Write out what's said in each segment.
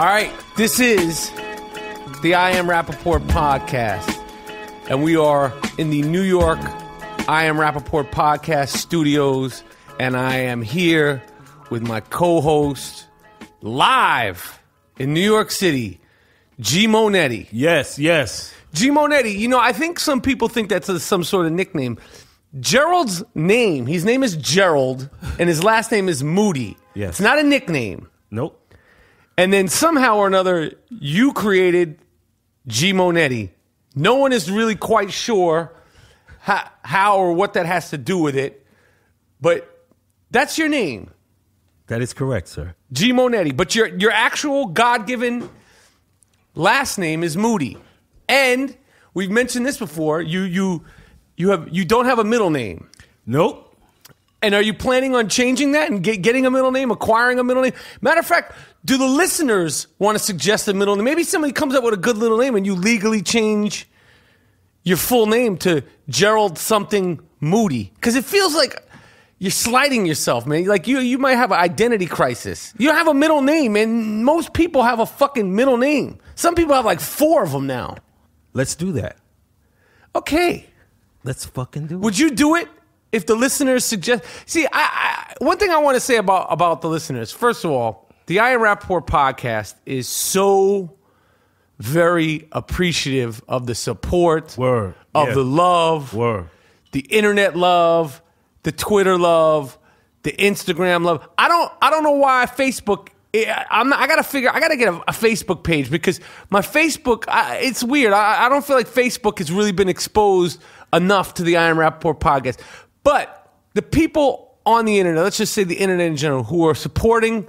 All right, this is the I Am Rapoport podcast, and we are in the New York I Am Rapoport podcast studios, and I am here with my co-host live in New York City, G Moody. Yes. G Moody, you know, I think some people think that's some sort of nickname. Gerald's name, his name is Gerald, and his last name is Moody. Yes. It's not a nickname. Nope. And then somehow or another, you created G Moody. No one is really quite sure how or what that has to do with it, but that's your name. That is correct, sir. G Moody. But your actual God-given last name is Moody. And we've mentioned this before. You don't have a middle name. Nope. And are you planning on changing that and getting a middle name, acquiring a middle name? Matter of fact, do the listeners want to suggest a middle name? Maybe somebody comes up with a good little name and you legally change your full name to Gerald something Moody. Because it feels like you're sliding yourself, man. Like you might have an identity crisis. You don't have a middle name, and most people have a fucking middle name. Some people have like 4 of them now. Let's do that. Okay. Let's fucking do it. Would you do it if the listeners suggest? See, one thing I want to say about the listeners. First of all, the I Am Rapoport podcast is so very appreciative of the support, Word. of Yeah. the love, Word. the internet love, the Twitter love, the Instagram love. I don't know why Facebook. I gotta get a Facebook page, because my Facebook, it's weird. I don't feel like Facebook has really been exposed enough to the I Am Rapoport podcast. But the people on the internet, let's just say the internet in general, who are supporting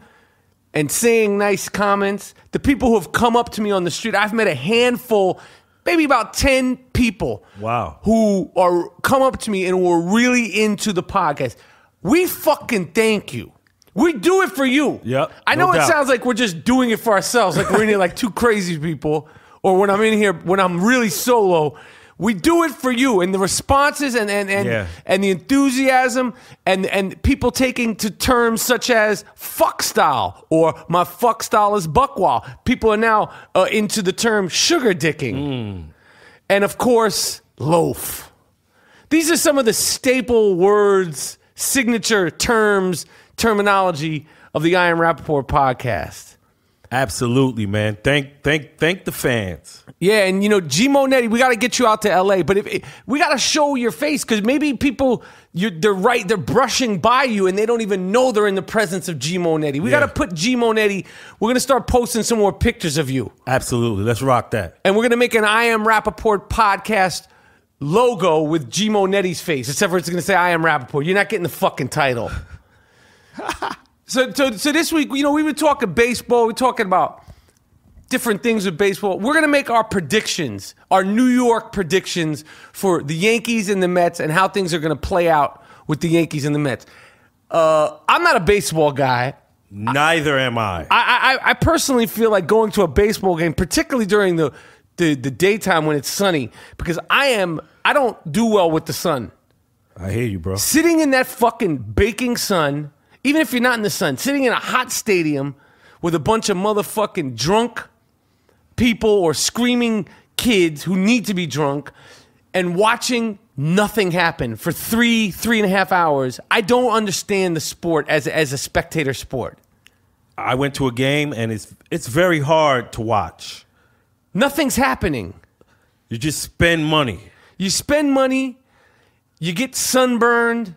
and saying nice comments, the people who have come up to me on the street, I've met a handful, maybe about 10 people. Wow. Who are come up to me and were really into the podcast. We fucking thank you. We do it for you. Yep, I know no it doubt. sounds like we're just doing it for ourselves, like we're in here like 2 crazy people, or when I'm in here, when I'm really solo. We do it for you, and the responses and the enthusiasm and people taking to terms such as fuck style, or my fuck style is buckwild. People are now into the term sugar dicking. And of course, loaf. These are some of the staple words, signature terms, terminology of the I Am Rapoport podcast. Absolutely, man. Thank the fans. Yeah, and you know, G Moody, we got to get you out to LA, but we got to show your face, because maybe people, they're brushing by you and they don't even know they're in the presence of G Moody. We got to put G Moody. We're going to start posting some more pictures of you. Absolutely. Let's rock that. And we're going to make an I Am Rapoport podcast logo with G Moody's face, except for it's going to say I Am Rapoport. You're not getting the fucking title. So this week, you know, we were talking baseball. We're talking about different things with baseball. We're going to make our predictions, our New York predictions for the Yankees and the Mets, and how things are going to play out with the Yankees and the Mets. I'm not a baseball guy. Neither am I. I personally feel like going to a baseball game, particularly during the daytime when it's sunny, because I don't do well with the sun. I hear you, bro. Sitting in that fucking baking sun, even if you're not in the sun, sitting in a hot stadium with a bunch of motherfucking drunk people or screaming kids who need to be drunk, and watching nothing happen for 3.5 hours. I don't understand the sport as a spectator sport. I went to a game, and it's very hard to watch. Nothing's happening. You just spend money. You spend money, you get sunburned,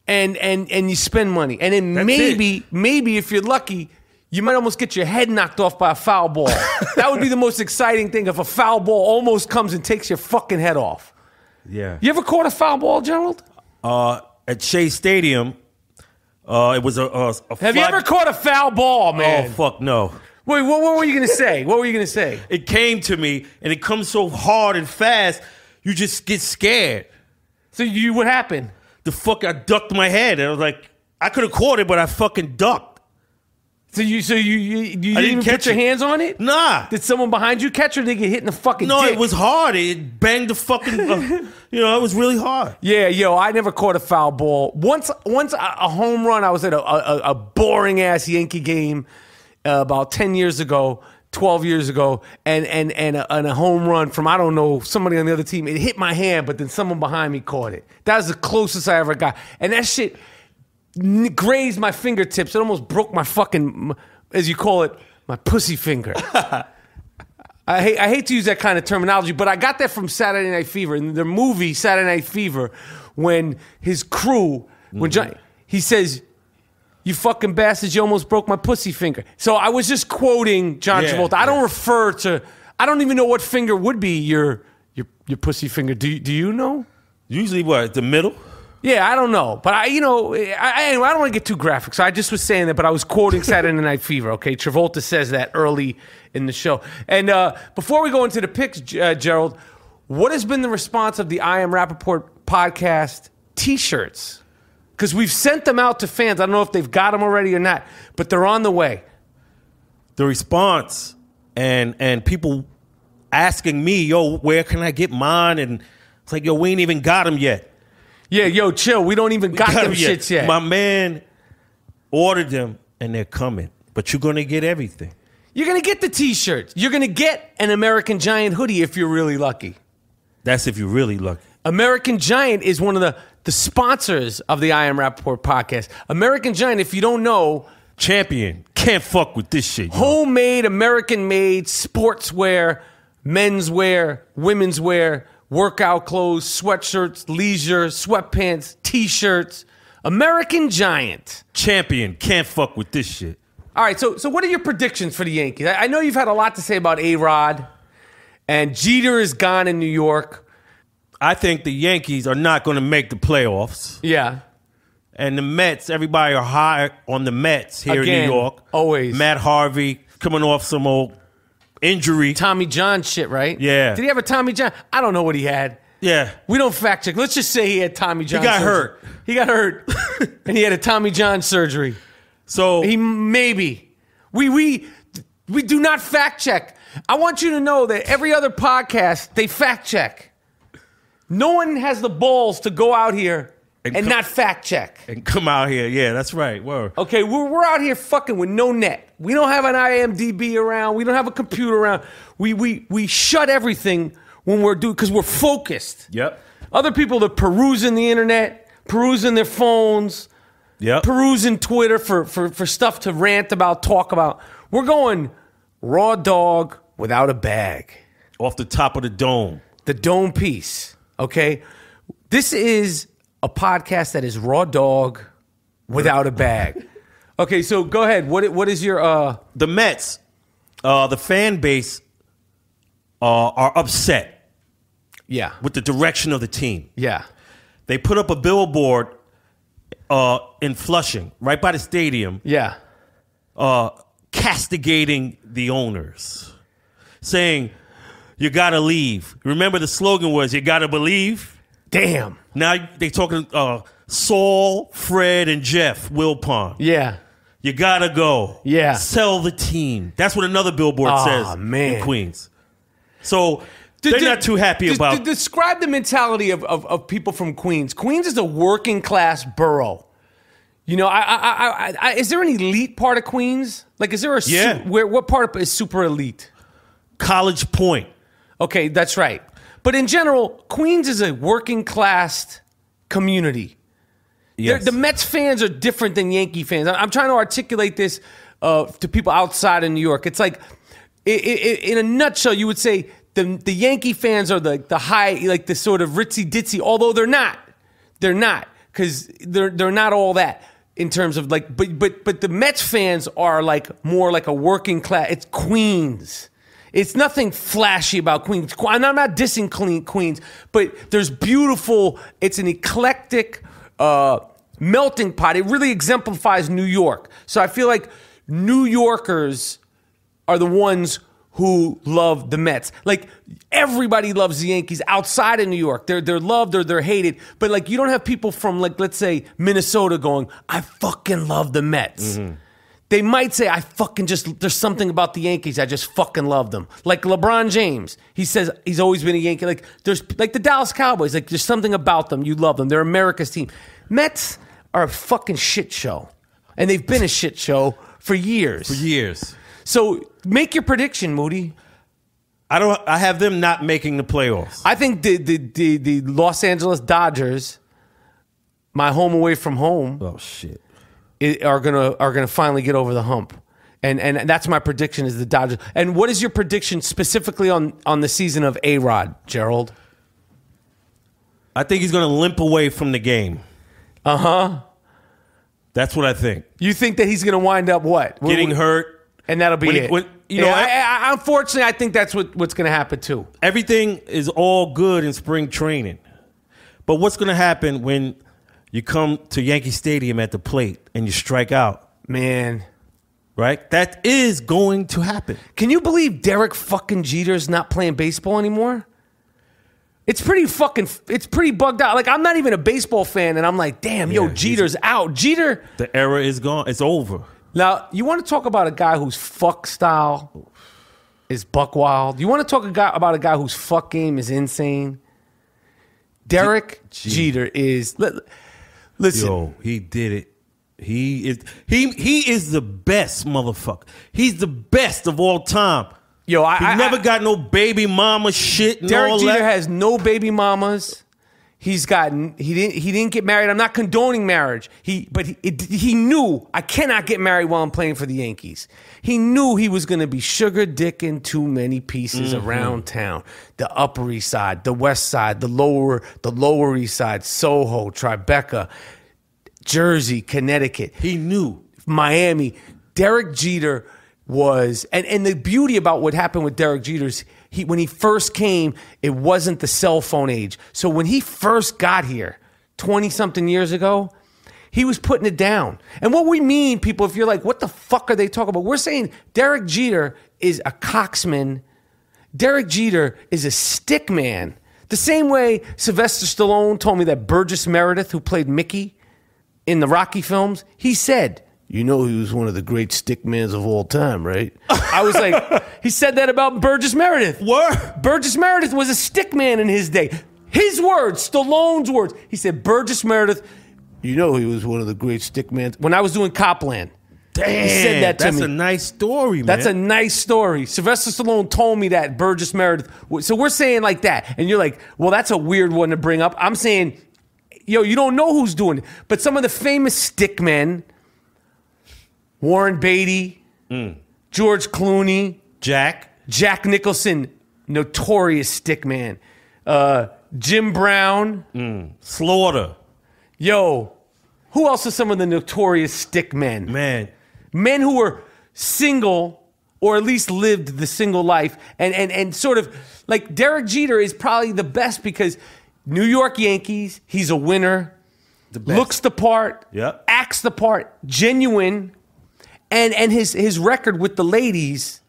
and you spend money. And then maybe if you're lucky, you might almost get your head knocked off by a foul ball. That would be the most exciting thing, if a foul ball almost comes and takes your fucking head off. Yeah. You ever caught a foul ball, Gerald? At Shea Stadium, it was a Have you ever caught a foul ball, man? Oh, fuck no. Wait, what were you going to say? What were you going to say? It came to me, and it comes so hard and fast, you just get scared. So what happened? I ducked my head, and I was like, I could have caught it, but I fucking ducked. So you didn't even put your hands on it? Nah. Did someone behind you catch it, or did you get hit in the fucking dick? It was hard. It banged the fucking, it was really hard. Yeah, I never caught a foul ball. Once a home run, I was at a boring-ass Yankee game about 10 years ago, 12 years ago, and a home run from, I don't know, somebody on the other team. It hit my hand, but then someone behind me caught it. That was the closest I ever got. And that shit grazed my fingertips. It almost broke my fucking, as you call it, my pussy finger. I hate to use that kind of terminology, but I got that from Saturday Night Fever. In the movie Saturday Night Fever, when his crew, when John, he says, "You fucking bastards, you almost broke my pussy finger." So I was just quoting John Travolta. I don't refer to, I don't even know what finger would be your pussy finger. Do you know? Usually what, the middle? Yeah, I don't know. But I don't want to get too graphic. So I just was saying that, but I was quoting Saturday Night Fever, okay? Travolta says that early in the show. And before we go into the picks, Gerald, what has been the response of the I Am Rapaport podcast t-shirts? Because we've sent them out to fans. I don't know if they've got them already or not, but they're on the way. The response and people asking me, yo, where can I get mine? And it's like, yo, we ain't even got them yet. Yeah, yo, chill. We don't even got them shits yet. My man ordered them, and they're coming. But you're going to get everything. You're going to get the t-shirts. You're going to get an American Giant hoodie if you're really lucky. That's if you're really lucky. American Giant is one of the sponsors of the I Am Rapaport podcast. American Giant, if you don't know, champion. Can't fuck with this shit. Homemade, American-made sportswear, menswear, women's wear, workout clothes, sweatshirts, leisure, sweatpants, t-shirts. American Giant. Champion. Can't fuck with this shit. All right, so what are your predictions for the Yankees? I know you've had a lot to say about ARod, and Jeter is gone in New York. I think the Yankees are not going to make the playoffs. Yeah. And the Mets, everybody are high on the Mets here in New York. Always. Matt Harvey coming off some old injury. Tommy John shit, right? Yeah. Did he have a Tommy John? I don't know what he had. Yeah. We don't fact check. Let's just say he had Tommy John surgery. hurt. He got hurt. And he had a Tommy John surgery. So he maybe. We do not fact check. I want you to know that every other podcast, they fact check. No one has the balls to go out here and not fact check. And come out here. Yeah, that's right. Word. Okay, we're out here fucking with no net. We don't have an IMDb around. We don't have a computer around. We shut everything when we're doing, because we're focused. Yep. Other people are perusing the internet, perusing their phones, perusing Twitter for stuff to rant about, talk about. We're going raw dog without a bag. Off the top of the dome. The dome piece. Okay, this is a podcast that is raw dog without a bag. Okay, so go ahead. What is your the Mets? The fan base are upset. Yeah, with the direction of the team. Yeah, they put up a billboard in Flushing, right by the stadium. Yeah, castigating the owners, saying, "You gotta leave." Remember, the slogan was, "You gotta believe." Damn. Now they talking Saul, Fred, and Jeff Wilpon. Yeah. You gotta go. Yeah. Sell the team. That's what another billboard says in Queens. So they're not too happy about. Describe the mentality of people from Queens. Queens is a working class borough. You know, is there an elite part of Queens? Like, is there what part is super elite? College Point. Okay, that's right. But in general, Queens is a working class community. Yes. The Mets fans are different than Yankee fans. I'm trying to articulate this to people outside of New York. It's like, in a nutshell, you would say the Yankee fans are the high, like the sort of ritzy ditzy. Although they're not, because they're not all that in terms of like. But the Mets fans are like more like a working class. It's Queens. It's nothing flashy about Queens. I'm not dissing Queens, but there's beautiful. It's an eclectic melting pot. It really exemplifies New York. So I feel like New Yorkers are the ones who love the Mets. Like, everybody loves the Yankees outside of New York. They're loved or they're hated. But like, you don't have people from, like, let's say Minnesota going, "I fucking love the Mets." Mm-hmm. They might say, there's something about the Yankees, I just fucking love them. Like LeBron James, he says he's always been a Yankee. Like, there's like the Dallas Cowboys, like there's something about them, you love them. They're America's team. Mets are a fucking shit show. And they've been a shit show for years. For years. So make your prediction, Moody. I have them not making the playoffs. I think the Los Angeles Dodgers, my home away from home, Oh shit. are gonna finally get over the hump. And that's my prediction is the Dodgers. And what is your prediction specifically on the season of ARod, Gerald? I think he's going to limp away from the game. Uh-huh. That's what I think. You think that he's going to wind up what? Getting hurt. And that'll be it. Unfortunately, I think that's what's going to happen too. Everything is all good in spring training. But what's going to happen when you come to Yankee Stadium at the plate and you strike out? Man. Right? That is going to happen. Can you believe Derek fucking Jeter's not playing baseball anymore? It's pretty bugged out. Like, I'm not even a baseball fan, and I'm like, damn, Jeter's out. Jeter. The era is gone. It's over. Now, you want to talk about a guy whose fuck style is buckwild? You want to talk about a guy whose fuck game is insane? Derek Jeter is. Listen. Yo, he did it. He is the best motherfucker. He's the best of all time. He never got no baby mama shit. And Derek all Jeter that. has no baby mamas. He didn't get married. I'm not condoning marriage. He knew I cannot get married while I'm playing for the Yankees. He knew he was going to be sugar dicking too many pieces around town. The Upper East Side, the West Side, the Lower East Side, Soho, Tribeca, Jersey, Connecticut. He knew. Miami. Derek Jeter was, and the beauty about what happened with Derek Jeter is when he first came, it wasn't the cell phone age. So when he first got here 20-something years ago, he was putting it down. And what we mean, people, if you're like, what the fuck are they talking about? We're saying Derek Jeter is a cocksman. Derek Jeter is a stickman. The same way Sylvester Stallone told me that Burgess Meredith, who played Mickey in the Rocky films, he said, you know he was one of the great stickmans of all time, right? I was like, he said that about Burgess Meredith. What? Burgess Meredith was a stickman in his day. His words, Stallone's words. He said, Burgess Meredith, you know he was one of the great stickmans. When I was doing Copland. Damn, he said that to me. That's a nice story, man. That's a nice story. Sylvester Stallone told me that, Burgess Meredith. So we're saying like that. And you're like, well, that's a weird one to bring up. I'm saying, you don't know who's doing it. But some of the famous stickmen, Warren Beatty, George Clooney, Jack Nicholson, notorious stickman, Jim Brown, Slaughter. Who else are some of the notorious stickmen? Men who were single or at least lived the single life and sort of like Derek Jeter is probably the best because New York Yankees, he's a winner, looks the part, acts the part, genuine. And his record with the ladies,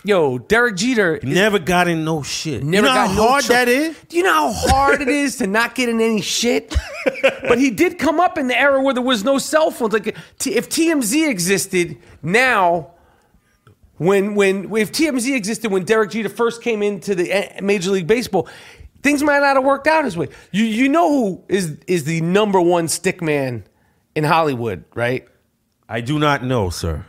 Derek Jeter never got in no shit. Never you know got how no hard that is? Do you know how hard it is to not get in any shit? But he did come up in the era where there was no cell phones. Like if TMZ existed now, if TMZ existed when Derek Jeter first came into the Major League Baseball, things might not have worked out his way. You know who is the number one stickman in Hollywood, right? I do not know, sir.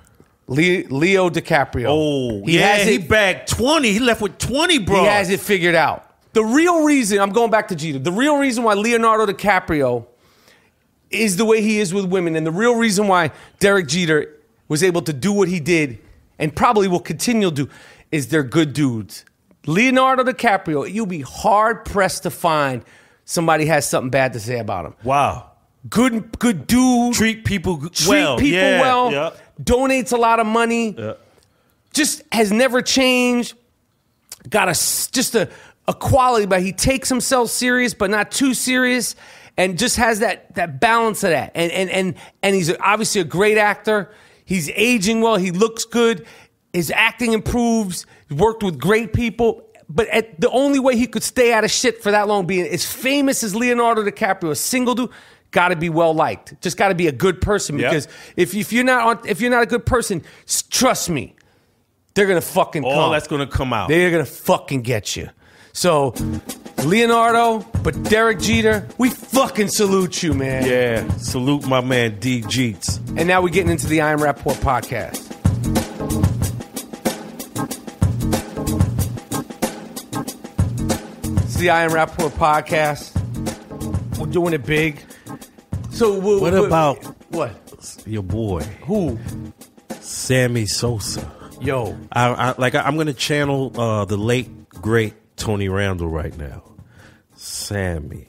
Leo DiCaprio. Oh, he bagged 20. He left with 20, bro. He has it figured out. The real reason, I'm going back to Jeter, the real reason why Leonardo DiCaprio is the way he is with women, and the real reason why Derek Jeter was able to do what he did, and probably will continue to do, is they're good dudes. Leonardo DiCaprio, you'll be hard-pressed to find somebody has something bad to say about him. Wow. Good dude. Treat people well. Yeah. Donates a lot of money. Yeah. Just has never changed. Got a quality, but he takes himself serious, but not too serious, and just has that balance of that. And he's obviously a great actor. He's aging well. He looks good. His acting improves. He's worked with great people. But the only way he could stay out of shit for that long, being as famous as Leonardo DiCaprio, a single dude, got to be well liked. Just got to be a good person, because if you're not a good person, trust me, they're gonna fucking come. All that's gonna come out. They're gonna fucking get you. So Leonardo, but Derek Jeter, we fucking salute you, man. Yeah, salute my man D. Jeets. And now we're getting into the I Am Rapaport podcast. It's the I Am Rapaport podcast. We're doing it big. So what about what? Your boy? Who? Sammy Sosa. Yo, I'm going to channel the late great Tony Randall right now. Sammy.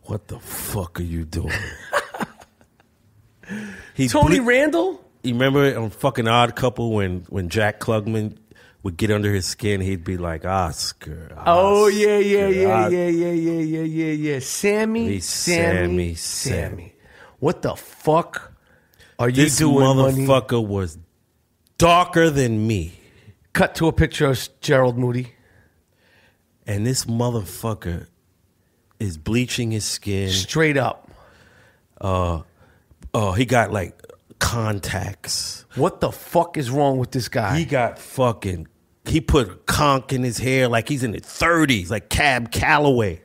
What the fuck are you doing? Tony Randall? You remember on fucking Odd Couple when Jack Klugman would get under his skin, he'd be like, Oscar. Oh, yeah. Sammy. What the fuck are you this doing, motherfucker was darker than me. Cut to a picture of Gerald Moody. And this motherfucker is bleaching his skin. Straight up. He got like contacts. What the fuck is wrong with this guy? He put a conch in his hair like he's in his 30s, like Cab Calloway.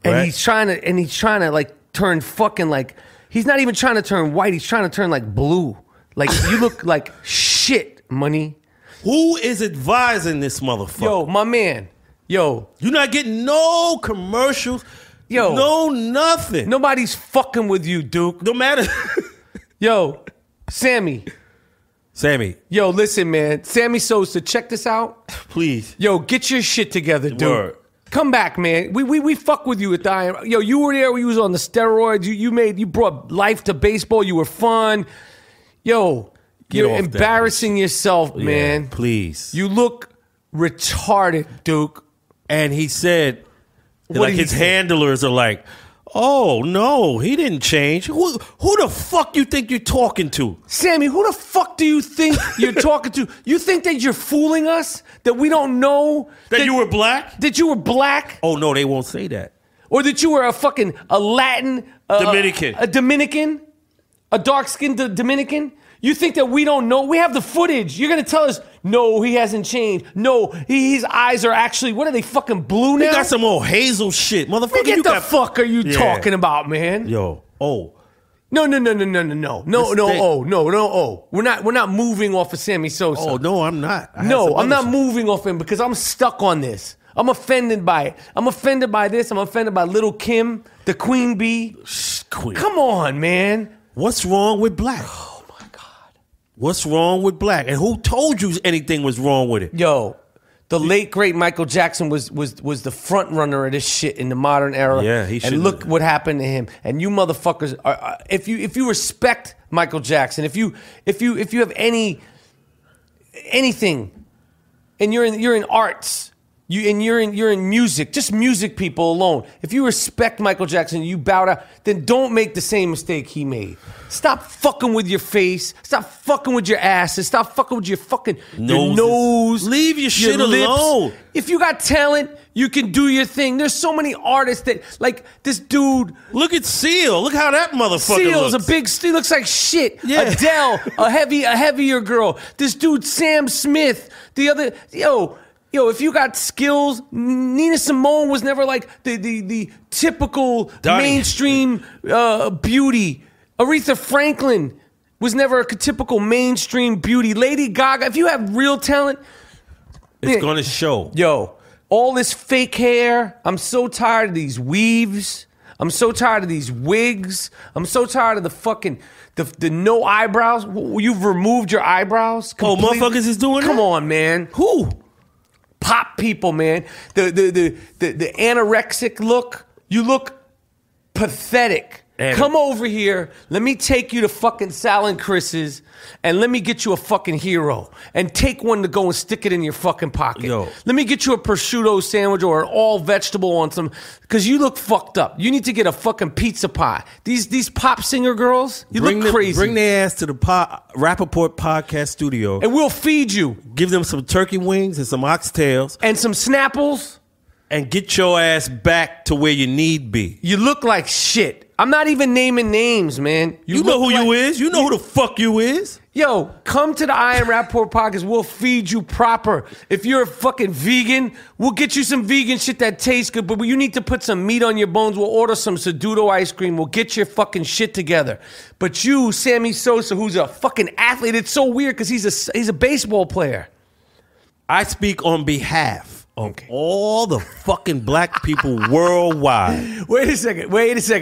And right? he's trying to like turn fucking like, he's not even trying to turn white, he's trying to turn like blue. Like you look like shit, money. Who is advising this motherfucker? Yo, my man. Yo. You're not getting no commercials. Yo. No nothing. Nobody's fucking with you, Duke. No matter. Yo, Sammy. Yo, listen, man. Sammy Sosa, check this out. Please. Yo, get your shit together, dude. Word. Come back, man. We fuck with you at the IM. Yo, you were there when you was on the steroids. You brought life to baseball. You were fun. Yo, you're embarrassing yourself, man. Yeah, please. You look retarded, Duke. And he said, like his handlers are like, oh, no, he didn't change. Who the fuck you think you're talking to? Sammy, who the fuck do you think you're talking to? You think that you're fooling us? That we don't know? That you were black? That you were black? Oh, no, they won't say that. Or that you were a Latin... Dominican. A Dominican? A dark-skinned Dominican? You think that we don't know? We have the footage. You're going to tell us, no, he hasn't changed. No, his eyes are actually, what are they, fucking blue now? You got some old hazel shit. Motherfucker, What the fuck are you talking about, man? Yo, No. We're not moving off of Sammy Sosa. Oh, no, I'm not. I'm not moving off him because I'm stuck on this. I'm offended by it. I'm offended by this. I'm offended by Little Kim, the Queen Bee. Queen. Come on, man. What's wrong with black? What's wrong with black? And who told you anything was wrong with it? Yo, the late great Michael Jackson was the front runner of this shit in the modern era. Yeah, he should. And look what happened to him. And you motherfuckers are if you respect Michael Jackson, if you have anything, and you're in arts. You're in music, just music people alone. If you respect Michael Jackson, you bow down, then don't make the same mistake he made. Stop fucking with your face. Stop fucking with your asses. Stop fucking with your fucking your nose. Leave your shit alone. If you got talent, you can do your thing. There's so many artists that, like this dude. Look at Seal. Look how that motherfucker Seal's looks. a big. He looks like shit. Yeah. Adele, a heavier girl. This dude Sam Smith. The other Yo, if you got skills, Nina Simone was never like the typical mainstream beauty. Aretha Franklin was never a typical mainstream beauty. Lady Gaga, if you have real talent, it's going to show. Yo, all this fake hair. I'm so tired of these weaves. I'm so tired of these wigs. I'm so tired of the fucking the no eyebrows. You've removed your eyebrows completely. Oh, motherfuckers is doing Come that? on, man. Who? Pop people, man. The anorexic look. You look pathetic. Come over here. Let me take you to fucking Sal and Chris's, and let me get you a fucking hero, and take one to go and stick it in your fucking pocket. Yo. Let me get you a prosciutto sandwich or an all vegetable on some, because you look fucked up. You need to get a fucking pizza pie. These pop singer girls, you look crazy. Bring their ass to the Rapoport podcast studio, and we'll feed you. Give them some turkey wings and some oxtails and some Snapples, and get your ass back to where you need be. You look like shit. I'm not even naming names, man. You know who you is. You know who the fuck you is. Yo, come to the I Am Rapaport podcast. We'll feed you proper. If you're a fucking vegan, we'll get you some vegan shit that tastes good. But you need to put some meat on your bones. We'll order some Seduto ice cream. We'll get your fucking shit together. But you, Sammy Sosa, who's a fucking athlete, it's so weird because he's a baseball player. I speak on behalf of all the fucking black people worldwide. Wait a second.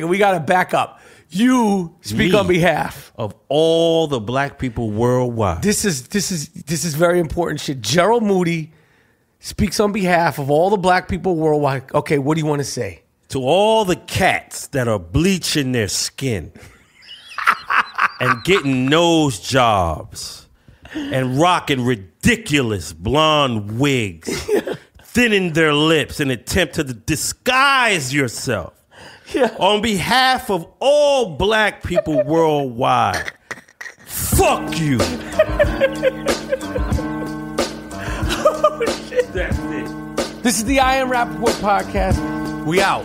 We got to back up. You speak on behalf of all the black people worldwide. This is very important shit. Gerald Moody speaks on behalf of all the black people worldwide. Okay, what do you want to say? To all the cats that are bleaching their skin and getting nose jobs and rocking ridiculous blonde wigs, thinning their lips in an attempt to disguise yourself. Yeah. On behalf of all black people worldwide, fuck you. Oh, shit. That's it. This is the I Am Rapaport podcast. We out.